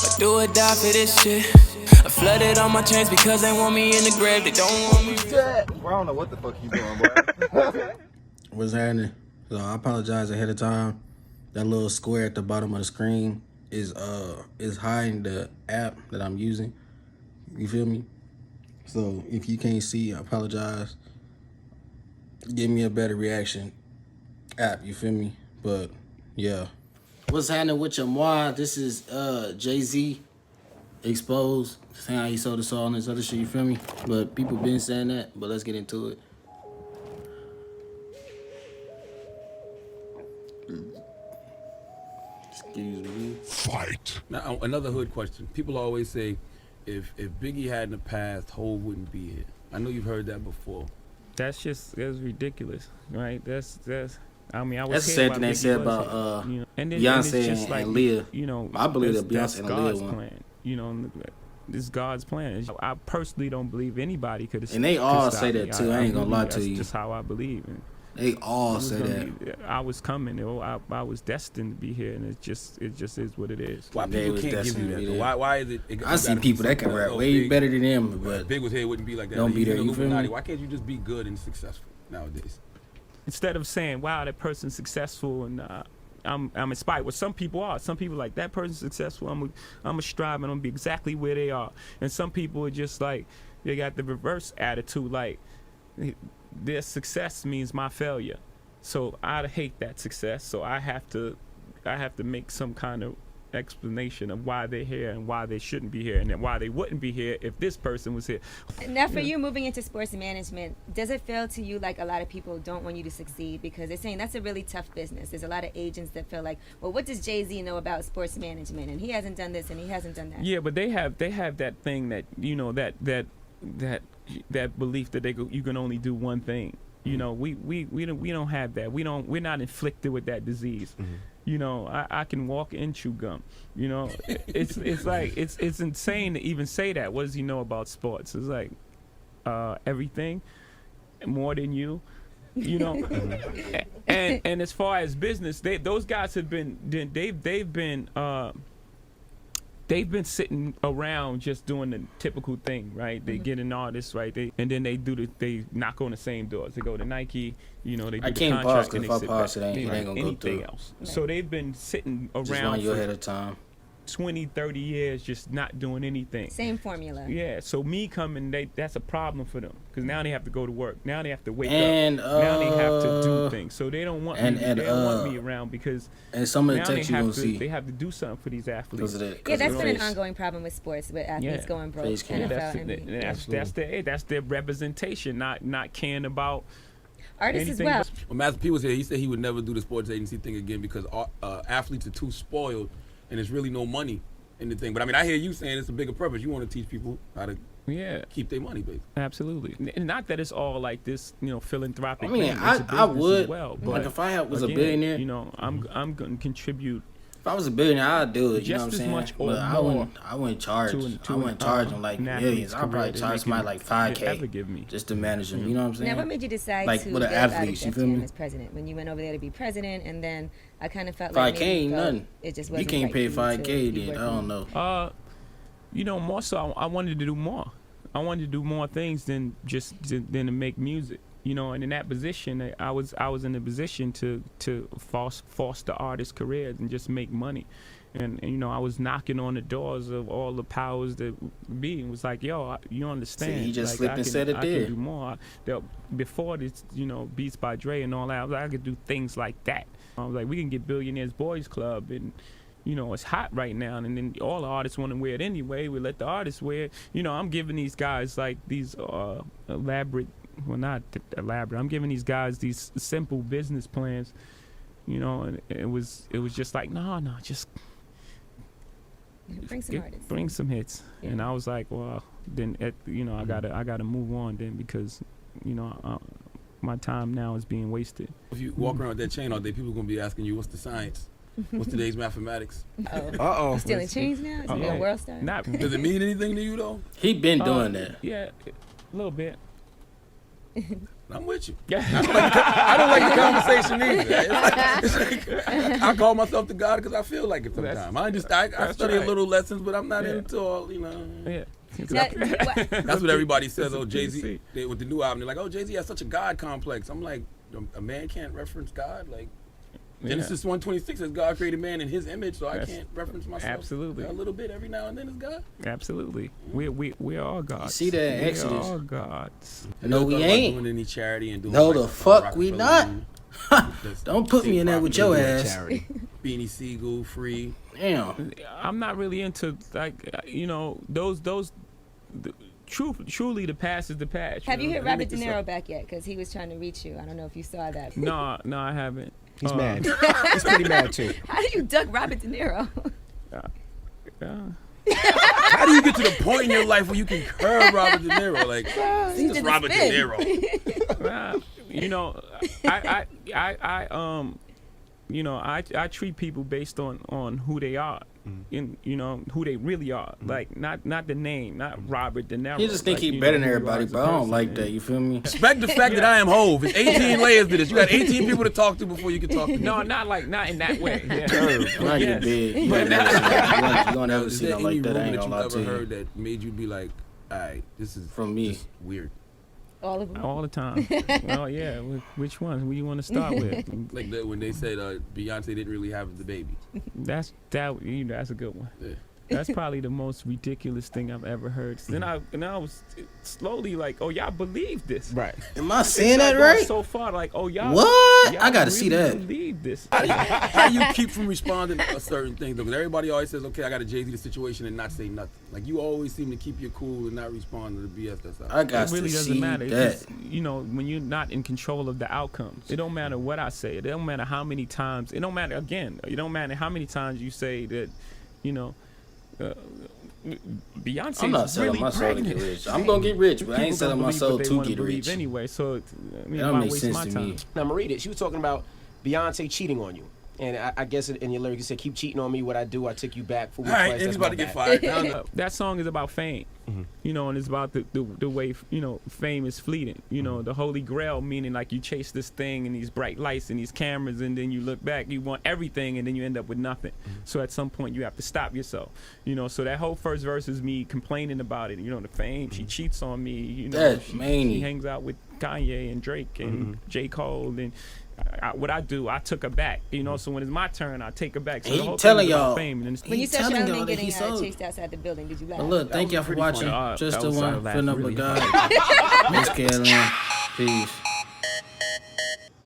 I do or die for this shit. I flooded all my chains because they want me in the grave. They don't want me. Bro, I don't know what the fuck you doing, boy. What's happening? So I apologize ahead of time. That little square at the bottom of the screen is hiding the app that I'm using. You feel me? So if you can't see, I apologize. Give me a better reaction app, you feel me? But yeah. What's happening with your moi? This is jayz exposed. Saying how he sold the song and this other shit, you feel me? But people been saying that, but let's get into it. Excuse me. Fight. Now, another hood question. People always say, if Biggie hadn't have passed, Hov wouldn't be here. I know you've heard that before. That's ridiculous, right? That's. I mean, I was. That's the same thing they said about Beyonce and Leah. You know, I believe that Beyonce and Leah God's one. plan. You know, this God's plan. I personally don't believe anybody could have. And they all say that too. I ain't gonna lie to you. That's just how I believe. And they all say that. I was coming. I was destined to be here, and it just is what it is. Why people can't give you that? Why is it? I see people that can rap way better than them, but Big was here, wouldn't be like that. Don't be there. You feel me? Why can't you just be good and successful nowadays? Instead of saying, "Wow, that person's successful," and I'm inspired. Well, some people are. Some people like that person's successful. I'm a strive and I'm gonna be exactly where they are. And some people are just like they got the reverse attitude, like their success means my failure. So I hate that success. So I have to make some kind of explanation of why they're here and why they shouldn't be here and then why they wouldn't be here if this person was here. Now for you moving into sports management, does it feel to you like a lot of people don't want you to succeed because they're saying that's a really tough business? There's a lot of agents that feel like, well, what does Jay-Z know about sports management, and he hasn't done this and he hasn't done that. Yeah, but they have that thing that, you know, that belief that you can only do one thing. You know, we don't have that. We're not inflicted with that disease. Mm-hmm. You know, I can walk and chew gum. You know, it's like it's insane to even say that. What does he know about sports? It's like everything, more than you. You know, and as far as business, those guys have been they've been sitting around just doing the typical thing, right? They get an artist, right? And then they knock on the same doors. They go to Nike, you know, they do the contract and they sit back. It ain't gonna go through. Else. Right. So they've been sitting around for ahead of time. 20, 30 years just not doing anything. Same formula. Yeah, so me coming, that's a problem for them because now they have to go to work. Now they have to wake up. Now they have to do things. So they don't want me. They don't want me around because and some of the text you gonna see. They have to do something for these athletes. Yeah, that's been an ongoing problem with sports, with athletes going broke. That's their representation, not caring about artists as well. When Master P was here, he said he would never do the sports agency thing again because athletes are too spoiled. And there's really no money in the thing. But I mean, I hear you saying it's a bigger purpose. You want to teach people how to keep their money, basically. Absolutely. And not that it's all like this, you know, philanthropic. I mean, I would. But like if I was a billionaire, you know, I'm going to contribute. If I was a billionaire, I'd do it. You know what I'm saying? Much but I wouldn't charge. I wouldn't charge them like millions. I'd probably charge somebody like $5,000 just to manage them. You know what I'm saying? Now, what made you decide like, to with the athletes, you feel me? as president when you went over there to be president, and then I kind of felt like $5,000 ain't nothing. It just wasn't. You can't pay $5,000 then. I don't know. You know, more so, I wanted to do more. I wanted to do more things than to make music. You know, and in that position, I was in a position to foster artists' careers and just make money. And you know, I was knocking on the doors of all the powers that be, and was like, "Yo, you understand?" See, he just like, slipped and said it did. I can do more. Before this, you know, Beats by Dre and all that, I was like, I could do things like that. I was like, we can get Billionaires Boys Club, and you know, it's hot right now, and then all the artists want to wear it anyway. We let the artists wear it. You know, I'm giving these guys like these elaborate, well, not elaborate. I'm giving these guys these simple business plans. You know, and it was just like, no, just. Bring some hits. Yeah. And I was like, well, then you know, I gotta move on then because, you know, my time now is being wasted. If you walk around with that chain all day, people are gonna be asking you, what's the science? What's today's mathematics? Uh-oh. Stealing chains now? Is it a world star? Does it mean anything to you though? He been doing that. Yeah, a little bit. I'm with you. I don't like the conversation either. It's like I call myself the God because I feel like it sometimes. I study a little lessons, but I'm not into all, you know. Yeah. That's what everybody says. Oh, Jay-Z, with the new album, they're like, oh, Jay-Z has such a God complex. I'm like, a man can't reference God. Like, Genesis 1:26 says God created man in his image, so I can't reference myself. Absolutely. A little bit every now and then is God. Absolutely. We are all gods. You see that in Exodus? We are all gods. No, we ain't. Doing any charity and doing No, the fuck we not. Don't put me in there with your ass. Beanie Siegel, Free. Damn. I'm not really into those. Truly, the past is the past. Have you hit Robert De Niro back yet? Because he was trying to reach you. I don't know if you saw that. No, I haven't. He's mad. He's pretty mad too. How do you duck Robert De Niro? How do you get to the point in your life where you can curb Robert De Niro? Like, he's just Robert De Niro. I treat people based on who they are. In who they really are, like not the name, not Robert De Niro. You just think he better than everybody, but I don't like that. You feel me? Respect the fact that I am Hove. It's 18 layers to this. You got 18 people to talk to before you can talk to me. No, not in that way. Yeah. When I get big, you gonna never see nothing like that. I ain't gonna lie to you. Ever heard that made you be like, all right, this is from me weird. All of them. All the time. Well, yeah. Which ones? What do you want to start with? Like when they said Beyonce didn't really have the baby. That's a good one. Yeah. That's probably the most ridiculous thing I've ever heard. Then I was slowly like, oh, y'all believe this? Right. Am I saying that right? So far, like, oh, y'all. What? Y'all I gotta really see that. Believe this? How do you keep from responding to certain things? Because everybody always says, okay, I got to Jay-Z the situation and not say nothing. Like you always seem to keep your cool and not respond to the BS that's out. I got it really to doesn't see matter. that. Just, when you're not in control of the outcomes, it don't matter what I say. It don't matter how many times. It don't matter how many times you say that, Beyonce. I'm not selling my soul to get rich. I'm gonna get rich, but I ain't selling my soul to get rich. Anyway, so that don't make sense to me. Now, Marie, she was talking about Beyonce cheating on you. And I guess in your lyrics, you said, keep cheating on me. What I do, I take you back. For all right, he's about to get fired. That song is about fame, and it's about the way, fame is fleeting. The Holy Grail, meaning like you chase this thing and these bright lights and these cameras, and then you look back, you want everything, and then you end up with nothing. So at some point, you have to stop yourself. So that whole first verse is me complaining about it. The fame, she cheats on me. She hangs out with Kanye and Drake and J. Cole and. What I do, I took her back, so when it's my turn, I take her back. So the whole telling thing is about y'all, fame, and when you said Charlamagne getting chased outside the building, did you laugh? Look, thank y'all for watching. Just the one, filling up with God. Miss Kaylin, peace.